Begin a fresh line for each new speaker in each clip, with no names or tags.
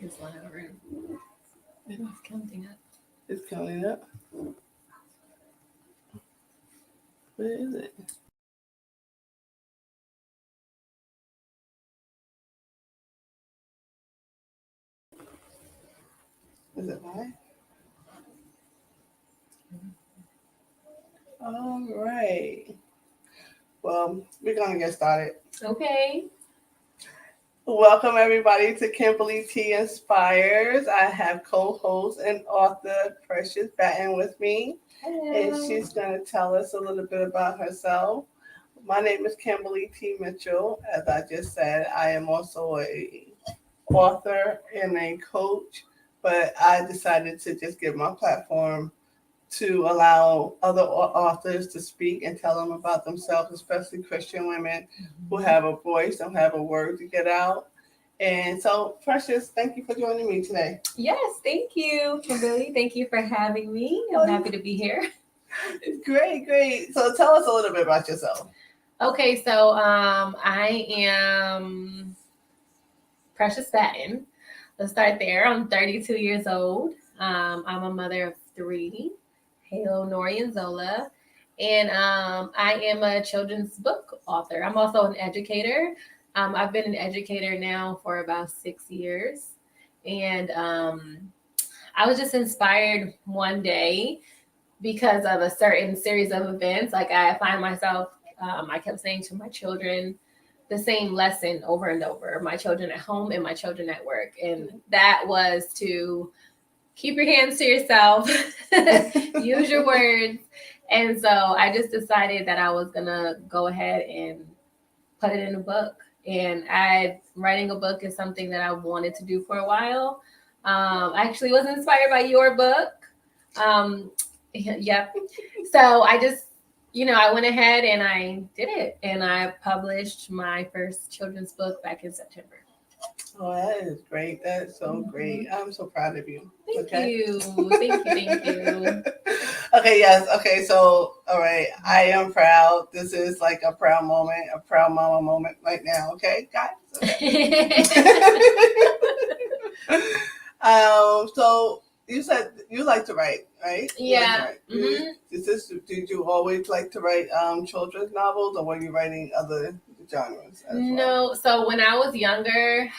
think it's 1 hour. It's counting up.
It's counting up. Where is it? Is it live? All right. Well, we're going to get started.
Okay.
Welcome, everybody, to Kimberly T. Inspires. I have co-host and author Precious Batten with me.
Hello.
And she's going to tell us a little bit about herself. My name is Kimberly T. Mitchell. As I just said, I am also a author and a coach, but I decided to just give my platform to allow other authors to speak and tell them about themselves, especially Christian women who have a voice and have a word to get out. And so, Precious, thank you for joining me today.
Yes, thank you, Kimberly. Thank you for having me. I'm happy to be here.
Great. So tell us a little bit about yourself.
Okay, so I am Precious Batten. Let's start there. I'm 32 years old. I'm a mother of 3. Halo, Nori, and Zola. And I am a children's book author. I'm also an educator. I've been an educator now for about 6 years. And I was just inspired one day because of a certain series of events. Like I find myself, I kept saying to my children the same lesson over and over, my children at home and my children at work. And that was to keep your hands to yourself, use your words. And so I just decided that I was going to go ahead and put it in a book. And writing a book is something that I wanted to do for a while. I actually was inspired by your book. Yep. So I just, I went ahead and I did it. And I published my first children's book back in September.
Oh, that is great. That's so great. I'm so proud of you.
Thank you.
Okay, yes. Okay, so, all right. I am proud. This is like a proud moment, a proud mama moment right now. Okay, guys? Okay. So you said you like to write, right?
Yeah.
Did you always like to write children's novels, or were you writing other genres as well?
No. So when I was younger,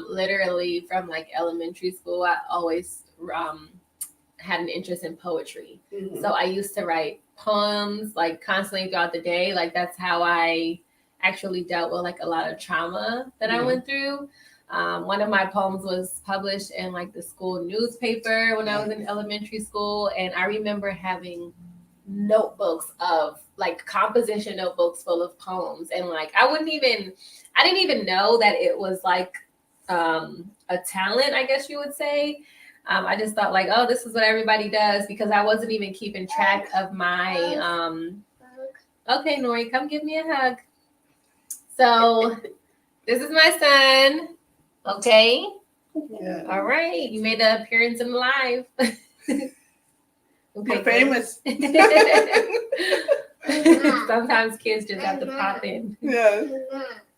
literally from like elementary school, I always had an interest in poetry. Mm-hmm. So I used to write poems like constantly throughout the day. Like that's how I actually dealt with like a lot of trauma that I went through. One of my poems was published in like the school newspaper when I was in elementary school. And I remember having notebooks of like composition notebooks full of poems. And like, I didn't even know that it was like a talent, I guess you would say. I just thought like, oh, this is what everybody does, because I wasn't even keeping track of my, okay, Nori, come give me a hug. So this is my son. Okay. Yeah. All right. You made an appearance in live.
Okay, you're famous.
Sometimes kids just have to pop in.
Yes.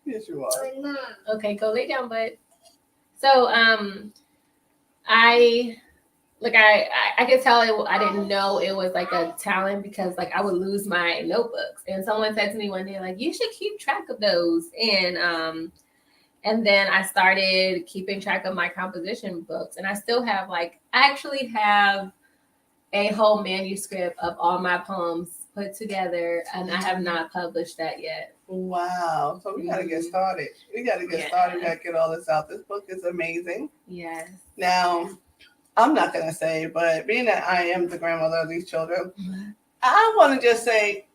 Yes, you are.
Okay, go lay down, bud. So, I could tell I didn't know it was like a talent, because like I would lose my notebooks, and someone said to me one day like, you should keep track of those. And then I started keeping track of my composition books, and I still have I actually have a whole manuscript of all my poems put together, and I have not published that yet.
Wow. So we got to get started. We got to get started. We got to get all this out. This book is amazing.
Yes.
Now, I'm not going to say, but being that I am the grandmother of these children, I want to just say,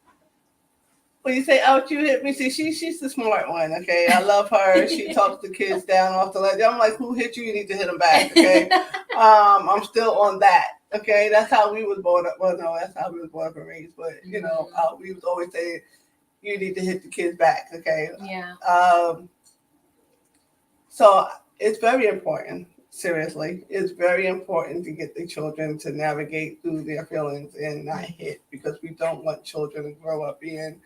when you say, ouch, you hit me, see, she's the smart one, okay? I love her. She talks the kids down off the ledge. I'm like, who hit you? You need to hit them back, okay? I'm still on that, okay? That's how we was born up. Well, no, that's how we was born up and raised. But, we was always saying, you need to hit the kids back, okay?
Yeah.
So it's very important, seriously. It's very important to get the children to navigate through their feelings and not hit, because we don't want children to grow up being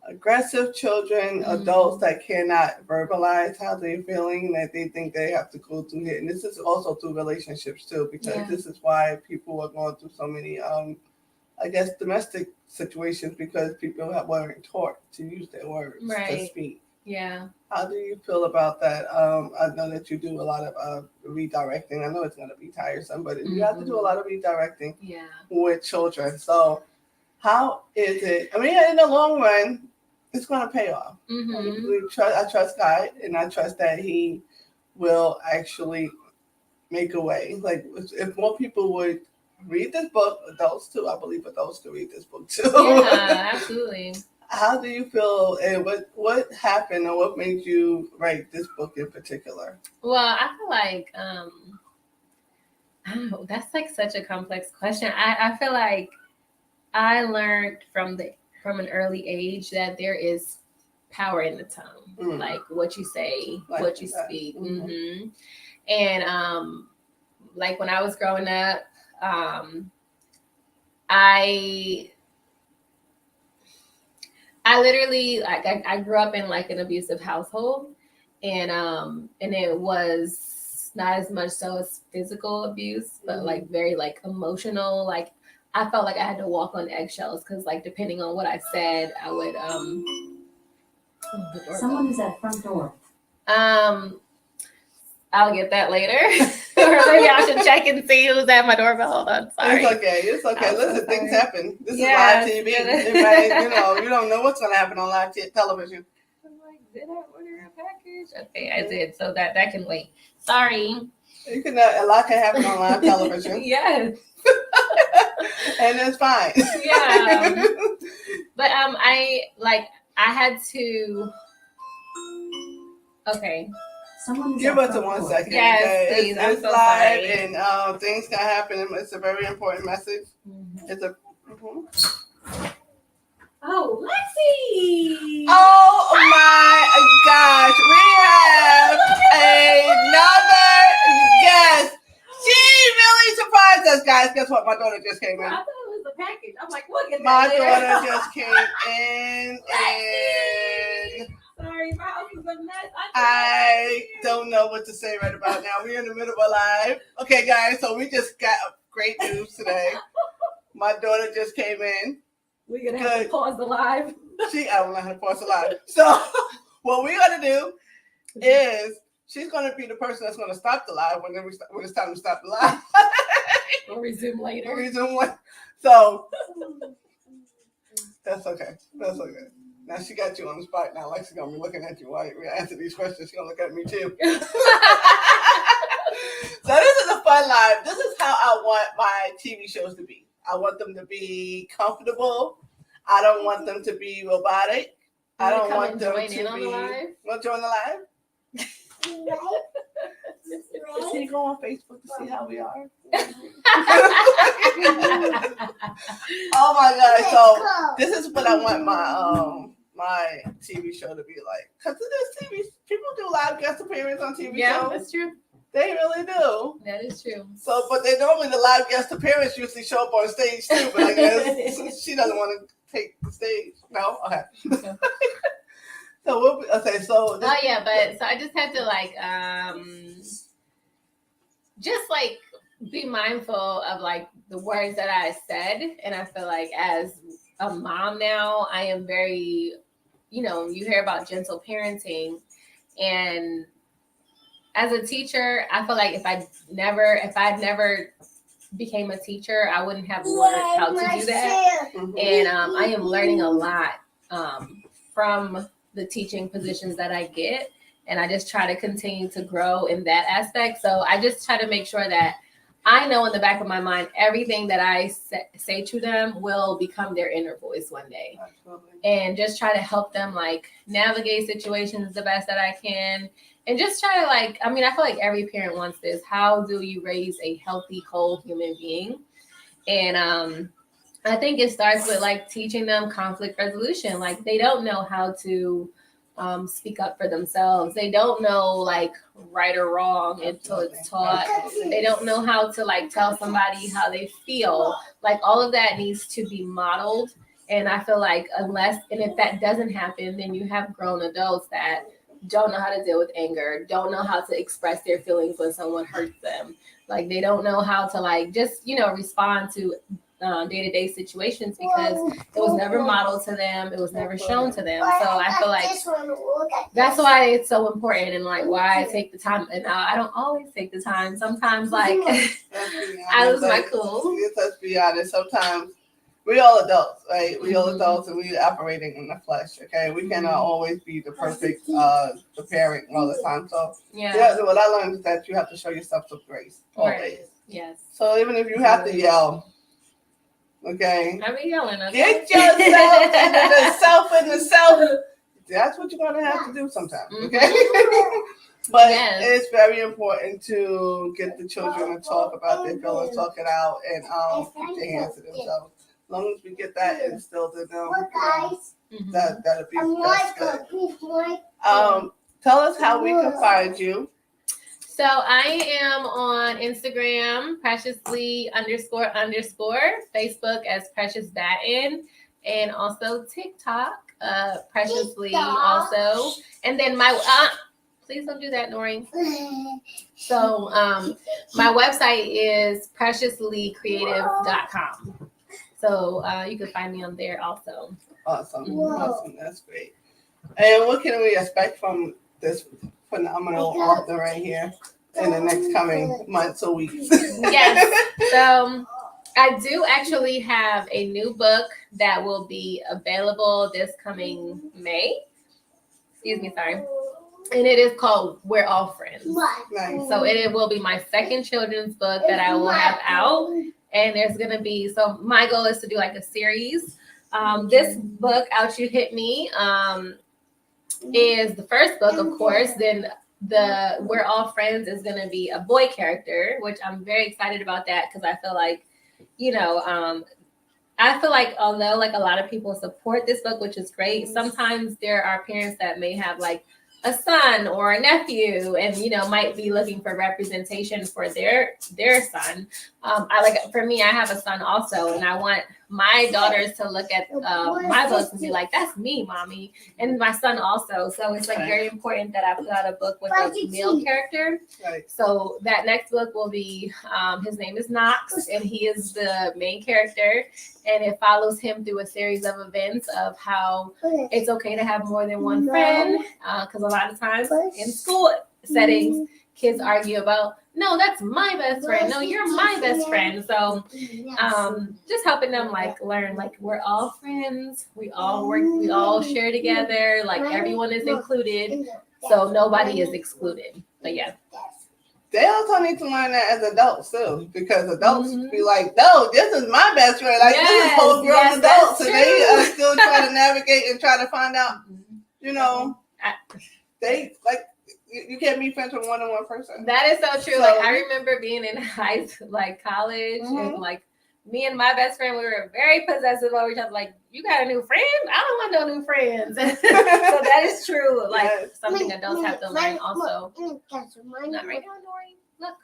aggressive children, adults that cannot verbalize how they're feeling, that they think they have to go through it. And this is also through relationships too, because this is why people are going through so many, I guess, domestic situations, because people weren't taught to use their words to speak.
Yeah.
How do you feel about that? I know that you do a lot of redirecting. I know it's going to be tiresome, but you have to do a lot of redirecting with children. So how is it? I mean, in the long run, it's going to pay off. I trust God, and I trust that He will actually make a way. Like, if more people would read this book, adults too, I believe adults can read this book too.
Yeah, absolutely.
How do you feel, and what happened, or what made you write this book in particular?
Well, I feel like I don't know, that's like such a complex question. I feel like I learned from an early age that there is power in the tongue, like what you say, what you speak. And like when I was growing up, I literally, like, I grew up in like an abusive household, and it was not as much so as physical abuse, but like very like emotional. Like, I felt like I had to walk on eggshells, because like depending on what I said, I would
Someone is at front door.
I'll get that later. Or maybe I should check and see who's at my doorbell. Hold on, sorry.
It's okay. Listen, things happen. This is live TV. You don't know what's gonna happen on live television.
I'm like, did I order a package? Okay, I did. So that can wait. Sorry.
You can a lot can happen on live television.
Yes.
And it's fine.
Yeah. But I had to. Okay.
Give us 1 second.
Yes,
okay?
please.
It's
so
live,
sorry.
and things can happen. It's a very important message. It's a.
Oh, Lexi!
Oh my gosh, we have another guest. She really surprised us, guys. Guess what? My daughter just came in.
I thought it was a package. I'm like, look at
my
that.
daughter just came in, and
sorry, my house is a mess.
I don't know what to say right about now. We're in the middle of a live. Okay, guys, so we just got great news today. My daughter just came in.
We're gonna have to pause the live.
I don't know how to pause the live. So what we're gonna do is she's gonna be the person that's gonna stop the live when it's time to stop the live.
We'll resume later.
So that's okay. That's okay. Now she got you on the spot. Now Lexi's gonna be looking at you while we answer these questions. She's gonna look at me too. So this is a fun live. This is how I want my TV shows to be. I want them to be comfortable. I don't want them to be robotic. I don't want them to be. Want to join the live? Can you go on Facebook to see how we are? Oh my God! So this is what I want my TV show to be like. Because people do live guest appearances on TV shows.
Yeah, that's true.
They really do.
That is true.
So, but they normally the live guest appearance usually show up on stage too. But I guess she doesn't want to take the stage. No, okay. So So
I just had to just be mindful of the words that I said, and I feel like as a mom now, I am very, you hear about gentle parenting, and as a teacher, I feel like if I'd never became a teacher, I wouldn't have learned how to do that. And I am learning a lot from the teaching positions that I get. And I just try to continue to grow in that aspect. So I just try to make sure that I know in the back of my mind, everything that I say to them will become their inner voice one day.
Absolutely.
And just try to help them navigate situations the best that I can. And just try to I feel like every parent wants this. How do you raise a healthy, whole human being? And I think it starts with teaching them conflict resolution. They don't know how to speak up for themselves. They don't know right or wrong until it's taught. They don't know how to tell somebody how they feel. All of that needs to be modeled And I feel like if that doesn't happen, then you have grown adults that don't know how to deal with anger, don't know how to express their feelings when someone hurts them. Like they don't know how to like just, respond to day-to-day situations because it was never modeled to them. It was never shown to them. So I feel like that's why it's so important and like why I take the time. And I don't always take the time. Sometimes like I lose my cool.
Let's be honest. Sometimes we all adults, right? We all adults and we operating in the flesh, okay? We cannot always be the perfect the parent all the time. So yeah, what I learned is that you have to show yourself some grace always.
Right. Yes.
So even if you have to yell, okay?
I be yelling. Okay?
Get yourself and the self. That's what you're gonna have to do sometimes, okay? But it's very important to get the children to talk about their feelings, talk it out, and put their hands to themselves. As long as we get that instilled in them, that'll be that's good. Tell us how we can find you.
So I am on Instagram, preciously __, Facebook as Precious Batten, and also TikTok, preciously also. And then my please don't do that, Nori. So my website is preciouslycreative.com. So you can find me on there also.
Awesome. Awesome. That's great. And what can we expect from this phenomenal author right here in the next coming months or weeks?
Yes. So I do actually have a new book that will be available this coming May. Excuse me, sorry. And it is called We're All Friends.
Nice.
So it will be my second children's book that I will have out. And there's going to be, so my goal is to do like a series. This book, Out You Hit Me, is the first book, of course. Then the We're All Friends is going to be a boy character, which I'm very excited about that because I feel like, although like a lot of people support this book, which is great, sometimes there are parents that may have like a son or a nephew and might be looking for representation for their son. For me, I have a son also, and I want my daughters to look at my books and be like, that's me, mommy, and my son also. So it's like very important that I put out a book with a male character.
Right.
So that next book will be his name is Knox, and he is the main character, and it follows him through a series of events of how it's okay to have more than one friend, because a lot of times in school settings kids argue about, no, that's my best friend, no, you're my best friend. So just helping them like learn like we're all friends, we all work, we all share together, like everyone is included, so nobody is excluded. But yeah,
they also need to learn that as adults too, because adults be like, no, this is my best friend, like this is whole grown adults, and they are still trying to navigate and try to find out, they like, you can't be friends with one-on-one person.
That is so true. So, like I remember being in college, and like me and my best friend, we were very possessive over each other. Like, you got a new friend? I don't want no new friends. So that is true. Like something adults have to learn also. Not right now, Nori. Look,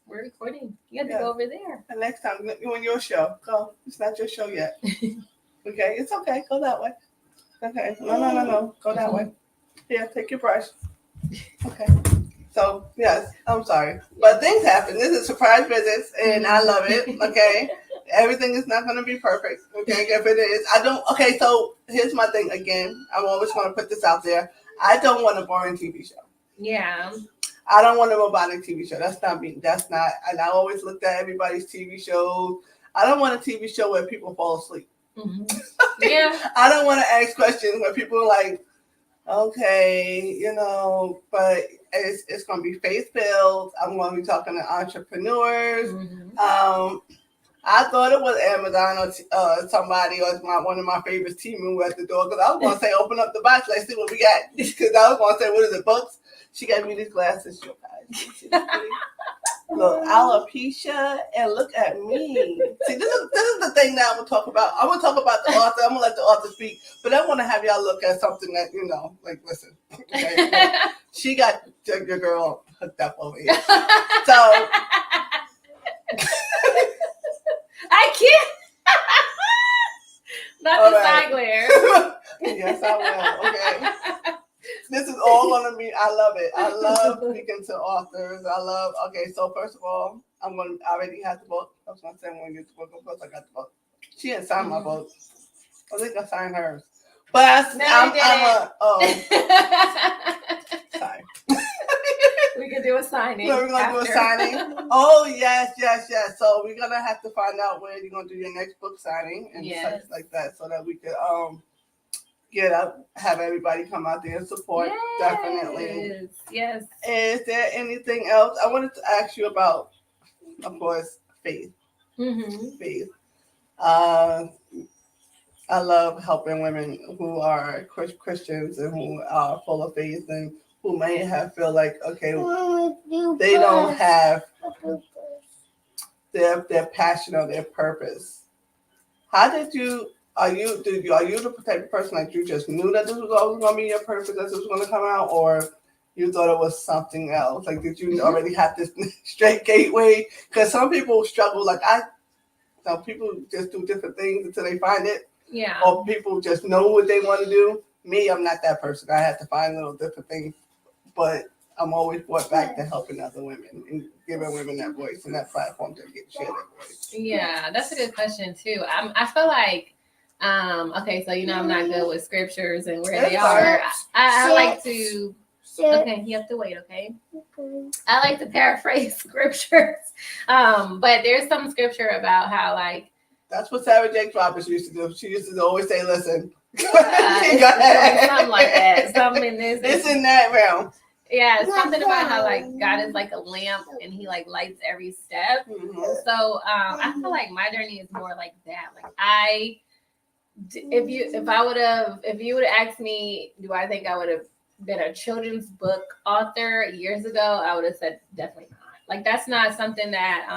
we're recording. You have to go over there.
And next time, you on your show. Go. It's not your show yet. Okay, it's okay. Go that way. Okay. No. Go that way. Yeah, take your brush. Okay. So, yes, I'm sorry. But things happen. This is surprise visits, and I love it. Okay. Everything is not going to be perfect. Okay. If it is, okay, so here's my thing again. I'm always going to put this out there. I don't want a boring TV show.
Yeah.
I don't want a robotic TV show. That's not me. And I always looked at everybody's TV shows. I don't want a TV show where people fall asleep.
Mm-hmm. Yeah.
I don't want to ask questions where people are like, okay, but it's going to be faith-filled. I'm going to be talking to entrepreneurs. Mm-hmm. I thought it was Amazon or somebody, or one of my favorites, Timu at the door, because I was going to say, open up the box, let's see what we got. Because I was going to say, what is it, books? She gave me these glasses, you guys. Look, alopecia, and look at me. See, this is the thing that I'm going to talk about. I'm going to talk about the author. I'm going to let the author speak. But I want to have y'all look at something that, listen. Okay? She got your girl hooked up over here. So.
I can't. Not
All
the
right.
side glare.
Yes, I will. Okay. This is all gonna be. I love it. I love speaking to authors. I love. Okay, so first of all, I already have the book. I was gonna say I'm gonna get the book. Of course, I got the book. She didn't sign my book. I think I signed hers. But
No,
I'm a. Oh,
didn't.
sorry.
We could do a signing.
So we're gonna do a
after.
signing. Oh yes, yes, yes. So we're gonna have to find out where you're gonna do your next book signing and
Yes.
such like that, so that we could get up, have everybody come out there and support.
Yes.
Definitely.
Yes.
Is there anything else I wanted to ask you about? Of course, faith.
Mm-hmm.
Faith. Uh, I love helping women who are Christians and who are full of faith and who may have feel like okay, they don't have their passion or their purpose. How did you? Are you the type of person that you just knew that this was always going to be your purpose, that this was going to come out, or you thought it was something else? Like, did you already have this straight gateway? Because some people struggle. Like some people just do different things until they find it.
Yeah.
Or people just know what they want to do. Me, I'm not that person. I have to find little different things, but I'm always brought back to helping other women and giving women that voice and that platform to share their voice.
Yeah, that's a good question too. I feel like, okay, so I'm not good with scriptures and where they are. I like to. Okay, you have to wait. Okay. I like to paraphrase scriptures, but there's some scripture about how like.
That's what Sarah Jakes Roberts used to do. She used to always say, "Listen,
Go ahead. Something like that. Something in this.
It's in that realm."
Yeah, something about how like God is like a lamp and He like lights every step.
Mm-hmm.
So I feel like my journey is more like that. Like if you would have asked me, do I think I would have been a children's book author years ago? I would have said definitely not. Like that's not something that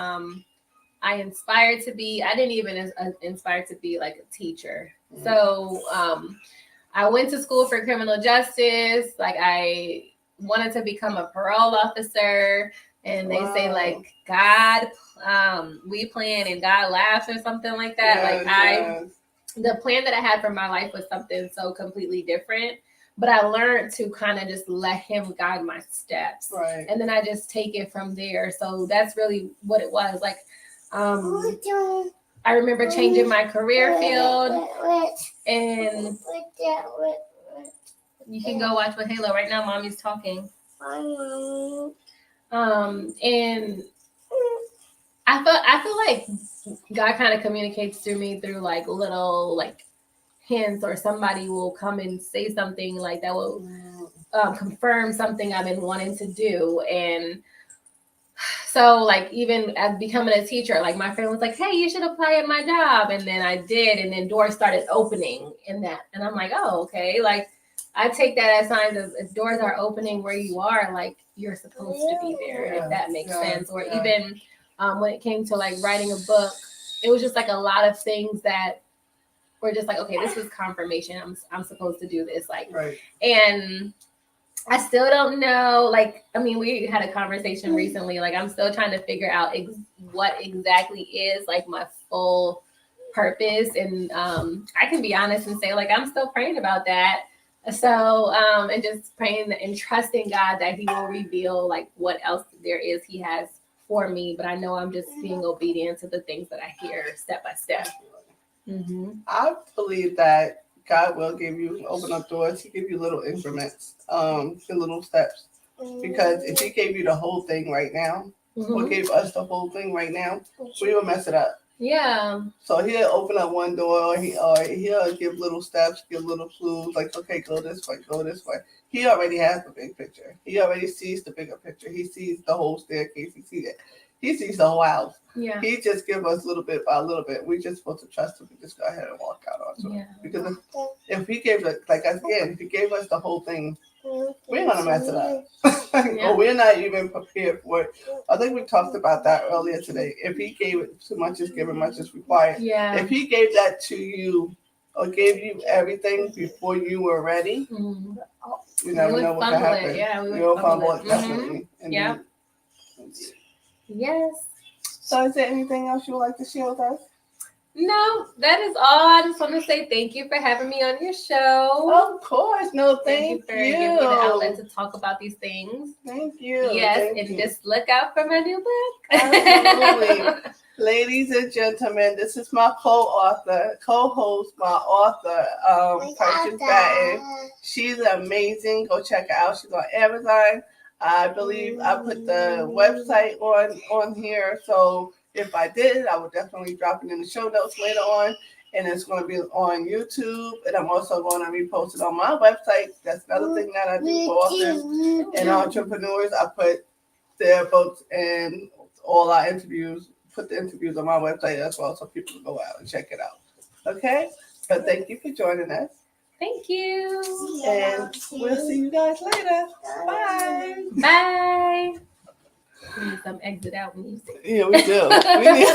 I inspired to be. I didn't even inspire to be like a teacher. Mm-hmm. So I went to school for criminal justice. Like I wanted to become a parole officer, and they say like God, we plan and God laughs or something like that. Yes, the plan that I had for my life was something so completely different. But I learned to kind of just let Him guide my steps,
right?
And then I just take it from there. So that's really what it was. Like, I remember changing my career field, and you can go watch with Halo right now. Mommy's talking. And I feel like God kind of communicates through me through like little like hints, or somebody will come and say something like that will confirm something I've been wanting to do. And so like even as becoming a teacher, like my friend was like, hey, you should apply at my job. And then I did, and then doors started opening in that. And I'm like, oh, okay. Like I take that as signs of if doors are opening where you are, like you're supposed to be there, if that makes sense. Or even when it came to like writing a book, it was just like a lot of things that were just like, okay, this was confirmation. I'm supposed to do this. Like,
right.
And I still don't know. Like, I mean, we had a conversation recently. Like, I'm still trying to figure out what exactly is like my full purpose. And I can be honest and say, like, I'm still praying about that. So, and just praying and trusting God that He will reveal like what else there is He has for me. But I know I'm just being obedient to the things that I hear step by step. Mm-hmm.
I believe that God will open up doors. He give you little increments, little steps. Because if He gave you the whole thing right now, or gave us the whole thing right now, we will mess it up.
Yeah.
So He'll open up one door, or He'll give little steps, give little clues, like, okay, go this way, go this way. He already has the big picture. He already sees the bigger picture. He sees the whole staircase. He sees it. He sees the whole house.
Yeah.
He just give us little bit by little bit. We just supposed to trust Him and just go ahead and walk out onto it. Because if He gave us, if He gave us the whole thing, we're gonna mess it up. Or we're not even prepared for it. I think we talked about that earlier today. If He gave it, too much is given, much is required.
Yeah.
If He gave that to you or gave you everything before you were ready, you never know what could happen.
Yeah,
You'll fumble it, definitely.
Yeah. Yes.
So is there anything else you would like to share with us?
No, that is all. I just want to say thank you for having me on your show.
Of course. No,
Thank you
thank
for giving me the outlet
you.
to talk about these things.
Thank you.
Yes,
Thank
and
you.
just look out for my new book.
Absolutely. Ladies and gentlemen, this is my co-host, my author, Precious Batten. She's amazing. Go check her out. She's on Amazon. I believe I put the website on here. So if I did, I would definitely drop it in the show notes later on. And it's going to be on YouTube. And I'm also going to repost it on my website. That's another thing that I do for authors and entrepreneurs. I put their books and all our interviews, put the interviews on my website as well so people can go out and check it out. Okay? But thank you for joining us.
Thank you.
And we'll see you guys later. Bye.
Bye. We need some exit out music.
Yeah, we do. We need